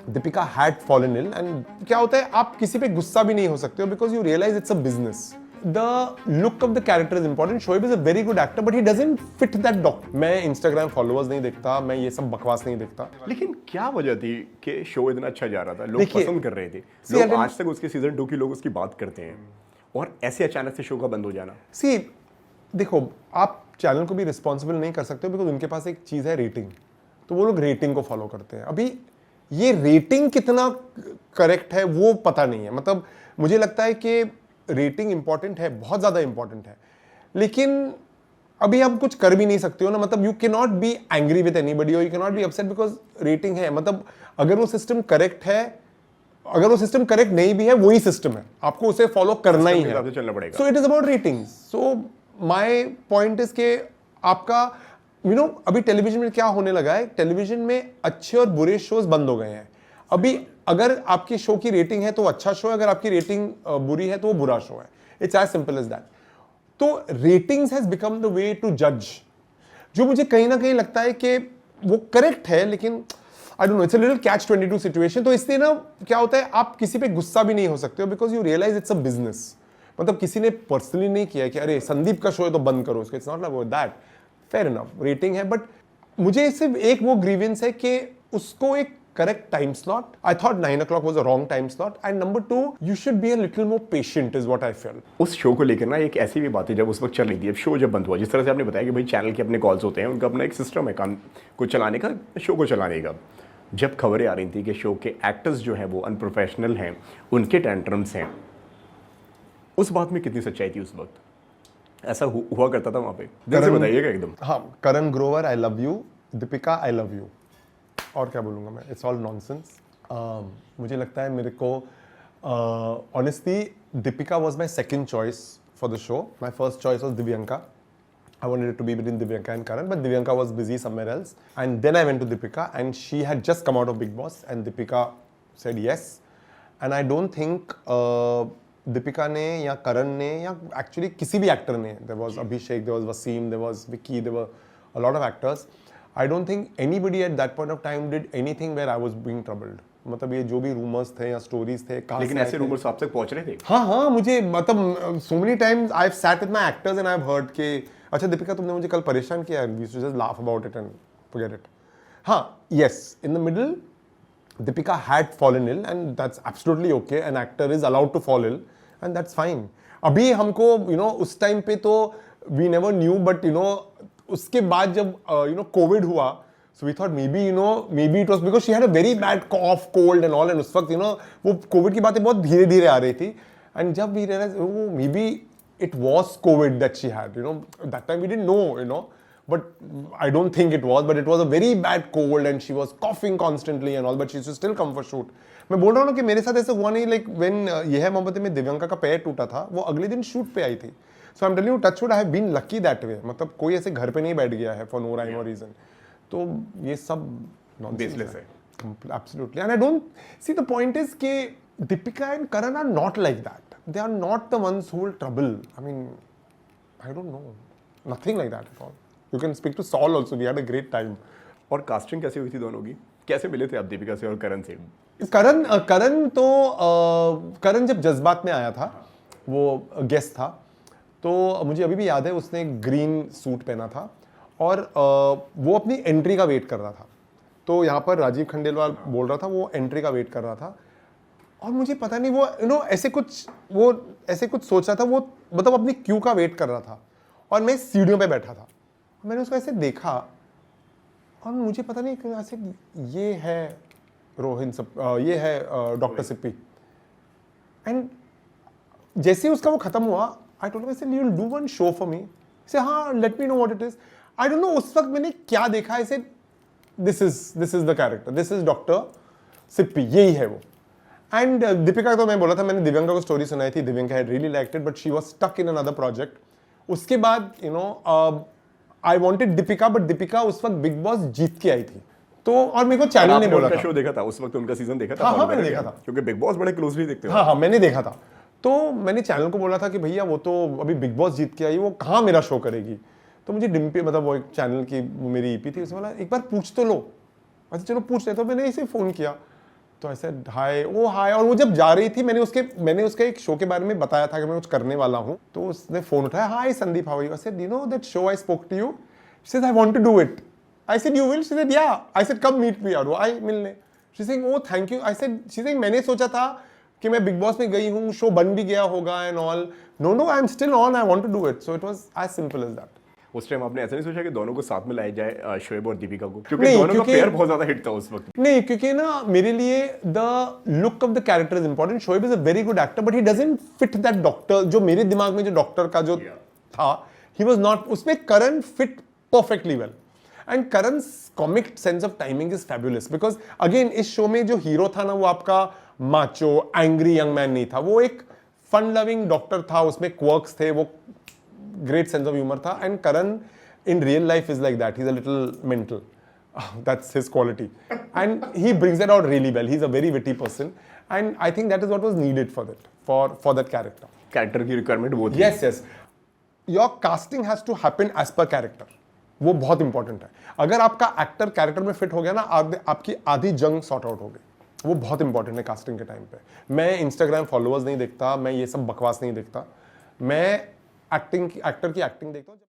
Deepika had fallen ill and क्या होता है आप किसी पे गुस्सा भी नहीं हो सकते हो because you realise it's a business. The look of the character is important. Shoaib is a very good actor but he doesn't fit that doctor. मैं इंस्टाग्राम फॉलोअर्स नहीं देखता, मैं ये सब बकवास नहीं देखता. लेकिन क्या वजह थी कि शो इतना अच्छा जा रहा था, लोग देखिए, पसंद कर रहे थे, लोग आज तक उसके सीजन 2 की लोग उसकी बात करते हैं, और ऐसे अचानक से शो का बंद हो जाना. सी देखो, आप चैनल को भी रिस्पॉन्सिबल नहीं कर सकते हो बिकॉज उनके पास एक चीज है रेटिंग. तो वो लोग रेटिंग को फॉलो करते हैं. अभी ये रेटिंग कितना करेक्ट है वो पता नहीं है. मतलब मुझे लगता है कि रेटिंग इंपॉर्टेंट है, बहुत ज्यादा इंपॉर्टेंट है, लेकिन अभी आप कुछ कर भी नहीं सकते हो ना. मतलब you can not be angry with anybody और you can not be upset because rating है. मतलब अगर वो सिस्टम करेक्ट है, अगर वो सिस्टम करेक्ट नहीं भी है, वही सिस्टम है, आपको उसे फॉलो करना ही है. चलना पड़ेगा. So it is about ratings. So my point is के आपका अभी टेलीविजन में क्या होने लगा है, टेलीविजन में अच्छे और बुरे शोज बंद हो गए हैं. अभी अगर आपकी शो की रेटिंग है तो अच्छा शो है, अगर आपकी रेटिंग बुरी है तो वो बुरा शो है. It's as simple as that. तो ratings has become the way to जज, जो मुझे कहीं ना कहीं लगता है कि वो करेक्ट है, लेकिन I don't know, it's a little catch 22 situation. तो इसलिए ना क्या होता है आप किसी पे गुस्सा भी नहीं हो सकते हो because you realise it's a business. मतलब किसी ने पर्सनली नहीं किया कि अरे संदीप का शो है तो बंद करो उसको. It's not like that. Fair enough, rating है, बट मुझे सिर्फ एक वो ग्रीवेंस है कि उसको एक correct time slot. I thought 9 o'clock was a wrong time slot. And number 2, you should be a little more patient is what I felt. उस शो को लेकर ना एक ऐसी भी बात है जब उस वक्त चल रही थी, अब शो जब बंद हुआ, जिस तरह से आपने बताया कि भाई चैनल के अपने कॉल्स होते हैं, उनका अपना एक सिस्टम है काम को चलाने का, शो को चलाने का. जब खबरें आ रही थी कि शो के एक्टर्स जो हैं वो अनप्रोफेशनल हैं, उनके टेंट्रम्स हैं, उस बात में कितनी सच्चाई थी उस वक्त? ऐसा हुआ करता था वहाँ पे? दिल से बताइएगा एकदम. हाँ, Karan Grover I love you, Deepika I love you, और क्या बोलूँगा मैं. It's all nonsense. मुझे लगता है मेरे को honestly Deepika was my second choice for the show. My first choice was Divyanka. I wanted it to be between Divyanka and Karan, but Divyanka was busy somewhere else. And then I went to Deepika, and she had just come out of Big Boss, and Deepika said yes. And I don't think Deepika ने या Karan ने या actually किसी भी actor ने, there was Abhishek, there was Wasim, there was Vicky, there were a lot of actors. I don't think anybody at that point of time did anything where I was being troubled. मतलब ये जो भी rumours थे या stories थे, लेकिन ऐसे rumours आप तक पहुंच रहे थे? हाँ हाँ, मुझे मतलब so many times I've sat with my actors and I've heard कि अच्छा दीपिका तुमने मुझे कल परेशान किया, we used to just laugh about it and forget it. हाँ, yes, in the middle Deepika had fallen ill and that's absolutely okay. An actor is allowed to fall ill and that's fine. अभी हमको उस time पे तो we never knew, but उसके बाद जब Covid हुआ, so we thought maybe it was because she had a very bad cough, cold and all, and उस वक्त वो कोविड की बातें बहुत धीरे धीरे आ रही थी. And जब we realized maybe it was COVID that she had, that time we didn't know, but I don't think it was, but it was a very bad cold and she was coughing constantly and all, but she used to still come for shoot. मैं बोल रहा हूँ ना कि मेरे साथ ऐसा हुआ नहीं. लाइक व्हेन ये है मोहब्बतें में दिव्यांका का पैर टूटा था, वो अगले दिन शूट पे आई थी. So I am telling you, touch wood, I have been lucky that way. मतलब कोई ऐसे घर पे नहीं बैठ गया है फॉर नो राइम और रीजन. तो ये सब बेसलेस है. Absolutely. And I don't see, the point is कि Deepika and Karan are not like that. They are not the ones who will trouble. I mean, I don't know. Nothing like that at all. You can speak to Saul also. We had a great time. और casting कैसे हुई थी दोनों की? कैसे मिले थे आप दीपिका से और करण से? करण जब जज्बात में आया था, वो गेस्ट था, तो मुझे अभी भी याद है उसने एक ग्रीन सूट पहना था और वो अपनी एंट्री का वेट कर रहा था. तो यहाँ पर राजीव खंडेलवाल बोल रहा था, वो एंट्री का वेट कर रहा था और मुझे पता नहीं वो ऐसे कुछ सोच रहा था. वो मतलब अपनी क्यू का वेट कर रहा था और मैं सीढ़ियों पे बैठा था. मैंने उसको ऐसे देखा और मुझे पता नहीं ऐसे, ये है ये है डॉक्टर सिप्पी. एंड जैसे उसका वो खत्म हुआ, I told him, you will do one show for me? से हाँ, let me know what it is. I don't know उस वक्त मैंने क्या देखा. ऐसे this is the character, this is doctor Sippy, यही है वो. एंड दीपिका तो मैं बोला था, मैंने दिव्यांका को स्टोरी सुनाई थी, Divyanka had really liked it but she was stuck in another project. उसके बाद I wanted Deepika, but Deepika उस वक्त बिग बॉस जीत के आई थी. तो और मेरे को चैनल ने बोला था, शो देखा था उस वक्त, उनका सीजन देखा था? हाँ, मैंने देखा था, क्योंकि बिग बॉस बड़े क्लोजली देखते हो. हाँ, मैंने देखा था. तो मैंने चैनल को बोला था कि भैया वो तो अभी बिग बॉस जीत के आई, वो कहाँ मेरा शो करेगी. तो मुझे डिम्पी, मतलब वो एक चैनल की मेरी ईपी थी, उसने बोला एक बार पूछ तो लो. अच्छा चलो पूछ ले. तो मैंने इसे फ़ोन किया तो आई सेड हाय, ओ हाय। और वो जब जा रही थी, मैंने उसके एक शो के बारे में बताया था कि मैं कुछ करने वाला हूँ, तो उसने फोन उठाया, hi Sandeep, how are you? I said, you know that show I spoke to you? She said, I want to do it. I said, you will? She said, yeah. I said, come meet me यार, वो आई मिलने। She saying, oh thank you. I said, she saying, मैंने सोचा था कि मैं big boss में गई हूँ, शो बन भी गया होगा and all. No I am still on, I want to do it. So it was as simple as that. उस टाइम आपने ऐसा नहीं सोचा कि दोनों को साथ में लाया जाए, शोएब और दीपिका को? क्योंकि नहीं, दोनों का क्योंकि- पेयर बहुत ज्यादा हिट था उस वक्त। नहीं, क्योंकि ना मेरे लिए the look of the character is important. Shoaib is a very good actor, but he doesn't fit that doctor. जो मेरे दिमाग में जो डॉक्टर का जो था, ही वाज नॉट। उसमें Karan fit perfectly well, and Karan's comic sense of timing is fabulous, because again इस शो में जो हीरो था ना, वो आपका माचो एंग्री यंग मैन नहीं था, वो एक फन लविंग डॉक्टर था। उसमें क्वर्क्स थे, वो great sense of humor tha, and Karan in real life is like that. He's a little mental. That's his quality, and he brings it out really well. He's a very witty person, and I think that is what was needed for that character. Character की requirement वो थी। Yes. Your casting has to happen as per character. वो बहुत important है। अगर आपका actor character में fit हो गया ना, आपकी आधी जंग सॉर्ट आउट हो गई। वो बहुत इंपॉर्टेंट है कास्टिंग के टाइम पे। मैं इंस्टाग्राम फॉलोअर्स नहीं देखता, मैं ये सब बकवास नहीं देखता, मैं एक्टर की एक्टिंग देखता हूँ।